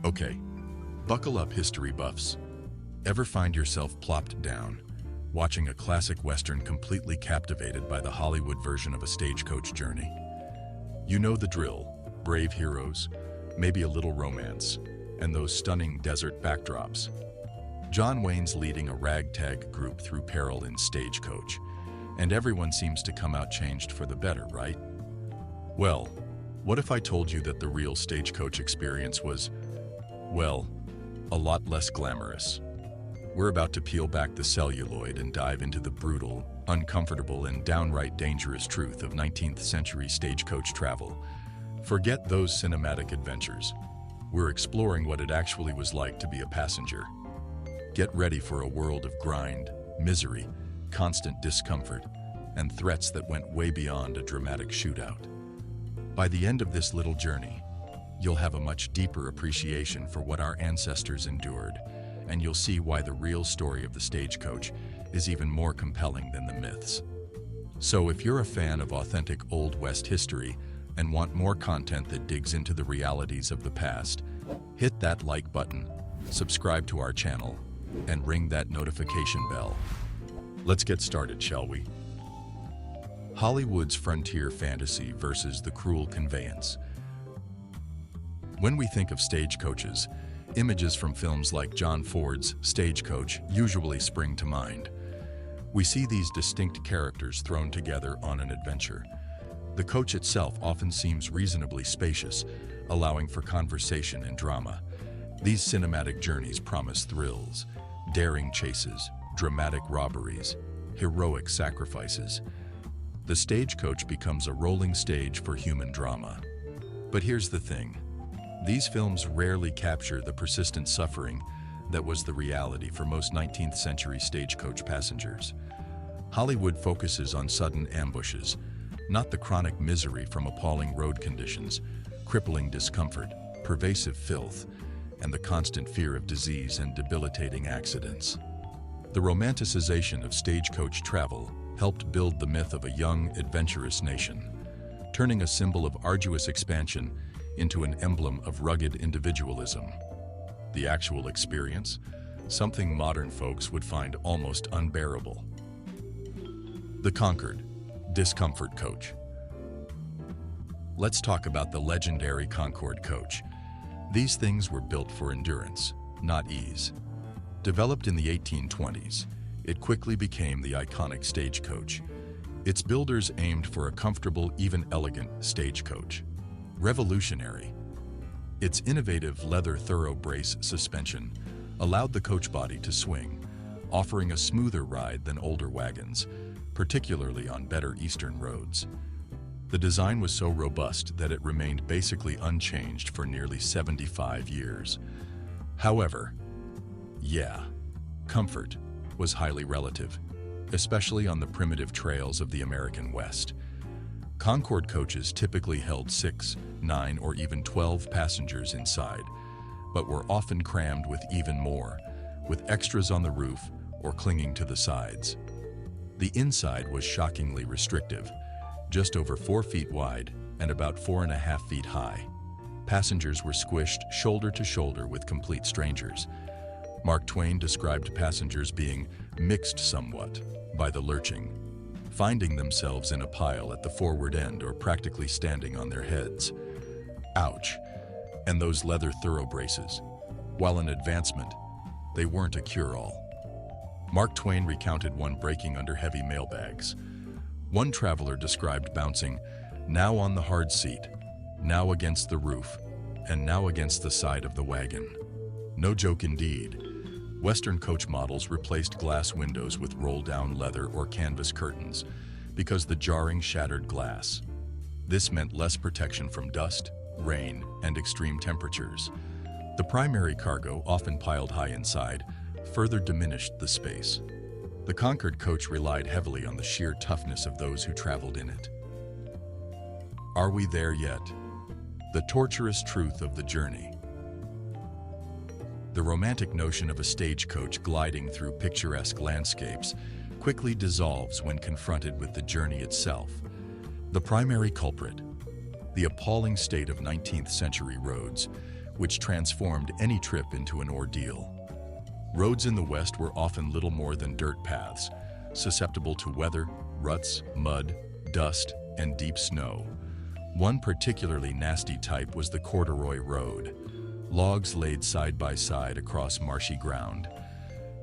Okay, buckle up, history buffs. Ever find yourself plopped down, watching a classic Western completely captivated by the Hollywood version of a stagecoach journey? You know the drill: brave heroes, maybe a little romance, and those stunning desert backdrops. John Wayne's leading a ragtag group through peril in Stagecoach, and everyone seems to come out changed for the better, right? Well, what if I told you that the real Stagecoach experience was, well, a lot less glamorous? We're about to peel back the celluloid and dive into the brutal, uncomfortable, and downright dangerous truth of 19th century stagecoach travel. Forget those cinematic adventures. We're exploring what it actually was like to be a passenger. Get ready for a world of grind, misery, constant discomfort, and threats that went way beyond a dramatic shootout. By the end of this little journey, you'll have a much deeper appreciation for what our ancestors endured, and you'll see why the real story of the stagecoach is even more compelling than the myths. So if you're a fan of authentic Old West history and want more content that digs into the realities of the past, hit that like button, subscribe to our channel, and ring that notification bell. Let's get started, shall we? Hollywood's frontier fantasy versus the cruel conveyance. When we think of stagecoaches, images from films like John Ford's Stagecoach usually spring to mind. We see these distinct characters thrown together on an adventure. The coach itself often seems reasonably spacious, allowing for conversation and drama. These cinematic journeys promise thrills, daring chases, dramatic robberies, heroic sacrifices. The stagecoach becomes a rolling stage for human drama. But here's the thing. These films rarely capture the persistent suffering that was the reality for most 19th century stagecoach passengers. Hollywood focuses on sudden ambushes, not the chronic misery from appalling road conditions, crippling discomfort, pervasive filth, and the constant fear of disease and debilitating accidents. The romanticization of stagecoach travel helped build the myth of a young, adventurous nation, turning a symbol of arduous expansion into an emblem of rugged individualism. The actual experience, something modern folks would find almost unbearable. The Concord, discomfort coach. Let's talk about the legendary Concord coach. These things were built for endurance, not ease. Developed in the 1820s, it quickly became the iconic stagecoach. Its builders aimed for a comfortable, even elegant stagecoach. Revolutionary. Its innovative leather thorough brace suspension allowed the coach body to swing, offering a smoother ride than older wagons, particularly on better eastern roads. The design was so robust that it remained basically unchanged for nearly 75 years. However, comfort was highly relative, especially on the primitive trails of the American West. Concord coaches typically held 6, 9, or even 12 passengers inside, but were often crammed with even more, with extras on the roof or clinging to the sides. The inside was shockingly restrictive, just over 4 feet wide and about 4.5 feet high. Passengers were squished shoulder to shoulder with complete strangers. Mark Twain described passengers being mixed somewhat by the lurching, finding themselves in a pile at the forward end or practically standing on their heads. Ouch. And those leather thorough braces, while an advancement, they weren't a cure-all. Mark Twain recounted one breaking under heavy mailbags. One traveler described bouncing, now on the hard seat, now against the roof, and now against the side of the wagon. No joke indeed. Western coach models replaced glass windows with roll-down leather or canvas curtains because the jarring shattered glass. This meant less protection from dust, rain, and extreme temperatures. The primary cargo, often piled high inside, further diminished the space. The Concord coach relied heavily on the sheer toughness of those who traveled in it. Are we there yet? The torturous truth of the journey. The romantic notion of a stagecoach gliding through picturesque landscapes quickly dissolves when confronted with the journey itself. The primary culprit, the appalling state of 19th century roads, which transformed any trip into an ordeal. Roads in the West were often little more than dirt paths, susceptible to weather, ruts, mud, dust, and deep snow. One particularly nasty type was the corduroy road, logs laid side by side across marshy ground.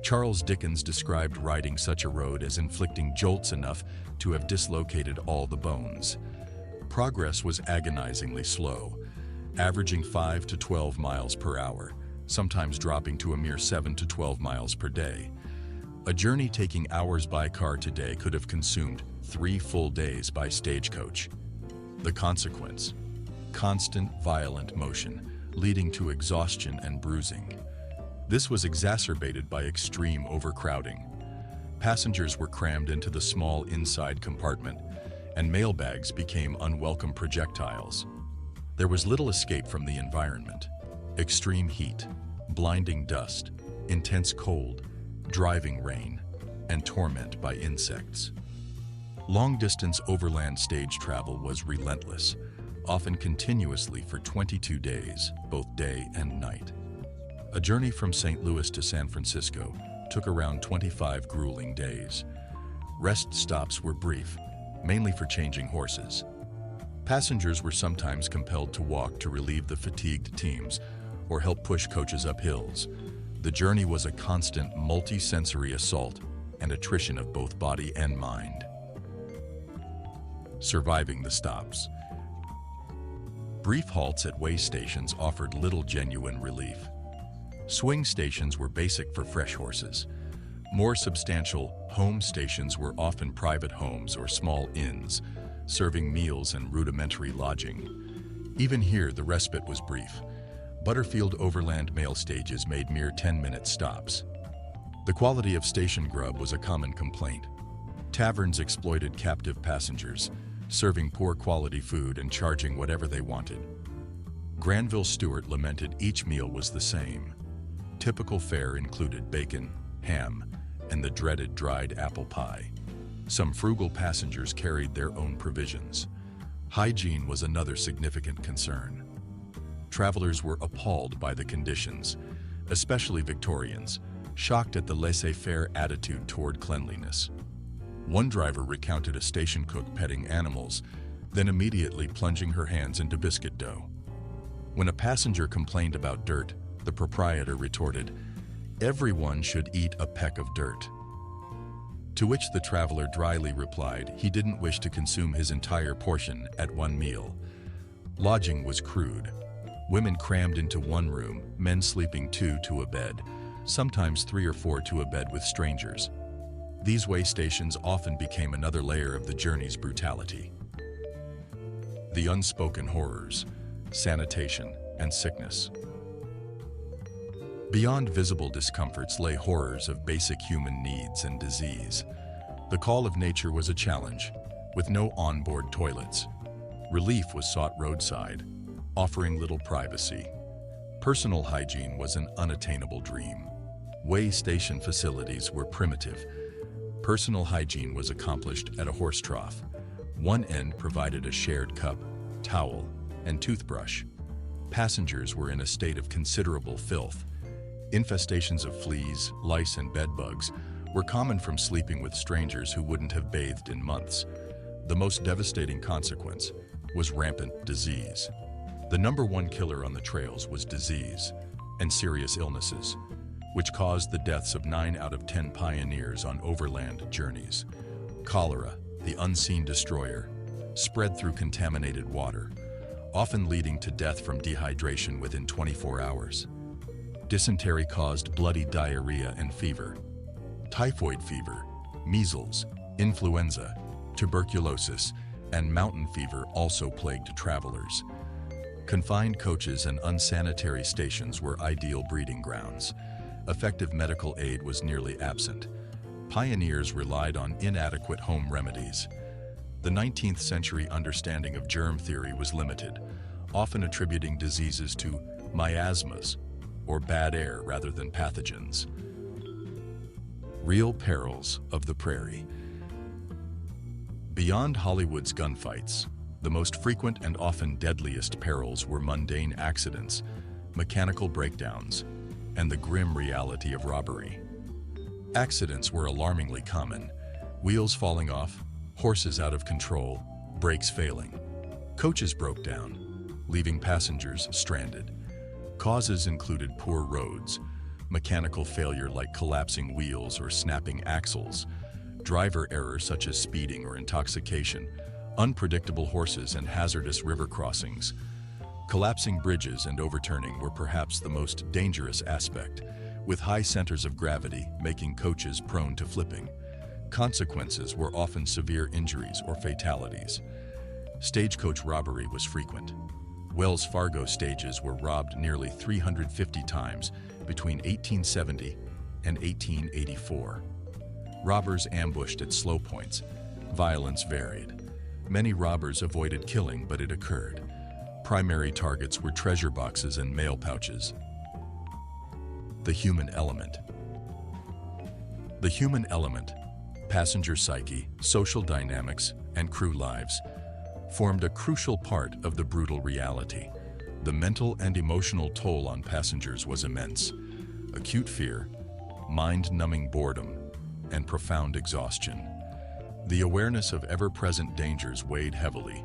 Charles Dickens described riding such a road as inflicting jolts enough to have dislocated all the bones. Progress was agonizingly slow, averaging 5 to 12 miles per hour, sometimes dropping to a mere 7 to 12 miles per day. A journey taking hours by car today could have consumed 3 full days by stagecoach. The consequence: constant, violent motion, leading to exhaustion and bruising. This was exacerbated by extreme overcrowding. Passengers were crammed into the small inside compartment, and mailbags became unwelcome projectiles. There was little escape from the environment. Extreme heat, blinding dust, intense cold, driving rain, and torment by insects. Long-distance overland stage travel was relentless, often continuously for 22 days, both day and night. A journey from St. Louis to San Francisco took around 25 grueling days. Rest stops were brief, mainly for changing horses. Passengers were sometimes compelled to walk to relieve the fatigued teams or help push coaches up hills. The journey was a constant multi-sensory assault and attrition of both body and mind. Surviving the stops. Brief halts at way stations offered little genuine relief. Swing stations were basic for fresh horses. More substantial home stations were often private homes or small inns, serving meals and rudimentary lodging. Even here, the respite was brief. Butterfield overland mail stages made mere 10-minute stops. The quality of station grub was a common complaint. Taverns exploited captive passengers, serving poor quality food and charging whatever they wanted. Granville Stewart lamented each meal was the same. Typical fare included bacon, ham, and the dreaded dried apple pie. Some frugal passengers carried their own provisions. Hygiene was another significant concern. Travelers were appalled by the conditions, especially Victorians, shocked at the laissez-faire attitude toward cleanliness. One driver recounted a station cook petting animals, then immediately plunging her hands into biscuit dough. When a passenger complained about dirt, the proprietor retorted, "Everyone should eat a peck of dirt." To which the traveler dryly replied he didn't wish to consume his entire portion at one meal. Lodging was crude. Women crammed into one room, men sleeping 2 to a bed, sometimes 3 or 4 to a bed with strangers. These way stations often became another layer of the journey's brutality. The unspoken horrors: sanitation and sickness. Beyond visible discomforts lay horrors of basic human needs and disease. The call of nature was a challenge, with no onboard toilets. Relief was sought roadside, offering little privacy. Personal hygiene was an unattainable dream. Way station facilities were primitive. Personal hygiene was accomplished at a horse trough. One end provided a shared cup, towel, and toothbrush. Passengers were in a state of considerable filth. Infestations of fleas, lice, and bedbugs were common from sleeping with strangers who wouldn't have bathed in months. The most devastating consequence was rampant disease. The #1 killer on the trails was disease and serious illnesses, which caused the deaths of 9 out of 10 pioneers on overland journeys. Cholera, the unseen destroyer, spread through contaminated water, often leading to death from dehydration within 24 hours. Dysentery caused bloody diarrhea and fever. Typhoid fever, measles, influenza, tuberculosis, and mountain fever also plagued travelers. Confined coaches and unsanitary stations were ideal breeding grounds. Effective medical aid was nearly absent. Pioneers relied on inadequate home remedies. The 19th century understanding of germ theory was limited, often attributing diseases to miasmas, or bad air rather than pathogens. Real perils of the prairie. Beyond Hollywood's gunfights, the most frequent and often deadliest perils were mundane accidents, mechanical breakdowns, and the grim reality of robbery. Accidents were alarmingly common: wheels falling off, horses out of control, brakes failing. Coaches broke down, leaving passengers stranded. Causes included poor roads, mechanical failure like collapsing wheels or snapping axles, driver error such as speeding or intoxication, unpredictable horses and hazardous river crossings. Collapsing bridges and overturning were perhaps the most dangerous aspect, with high centers of gravity making coaches prone to flipping. Consequences were often severe injuries or fatalities. Stagecoach robbery was frequent. Wells Fargo stages were robbed nearly 350 times between 1870 and 1884. Robbers ambushed at slow points. Violence varied. Many robbers avoided killing, but it occurred. Primary targets were treasure boxes and mail pouches. The human element. The human element, passenger psyche, social dynamics, and crew lives, formed a crucial part of the brutal reality. The mental and emotional toll on passengers was immense. Acute fear, mind-numbing boredom, and profound exhaustion. The awareness of ever-present dangers weighed heavily.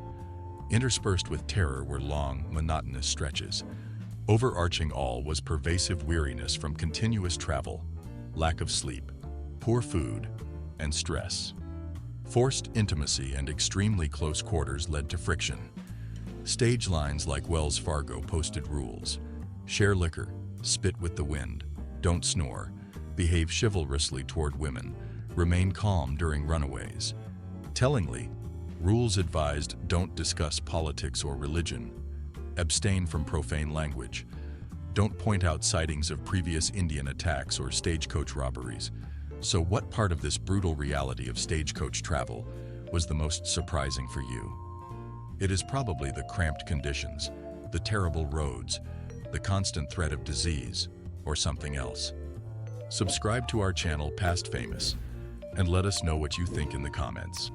Interspersed with terror were long, monotonous stretches. Overarching all was pervasive weariness from continuous travel, lack of sleep, poor food, and stress. Forced intimacy and extremely close quarters led to friction. Stage lines like Wells Fargo posted rules: share liquor, spit with the wind, don't snore, behave chivalrously toward women, remain calm during runaways. Tellingly, rules advised don't discuss politics or religion, abstain from profane language, don't point out sightings of previous Indian attacks or stagecoach robberies. So what part of this brutal reality of stagecoach travel was the most surprising for you? It is probably the cramped conditions, the terrible roads, the constant threat of disease, or something else. Subscribe to our channel Past Famous and let us know what you think in the comments.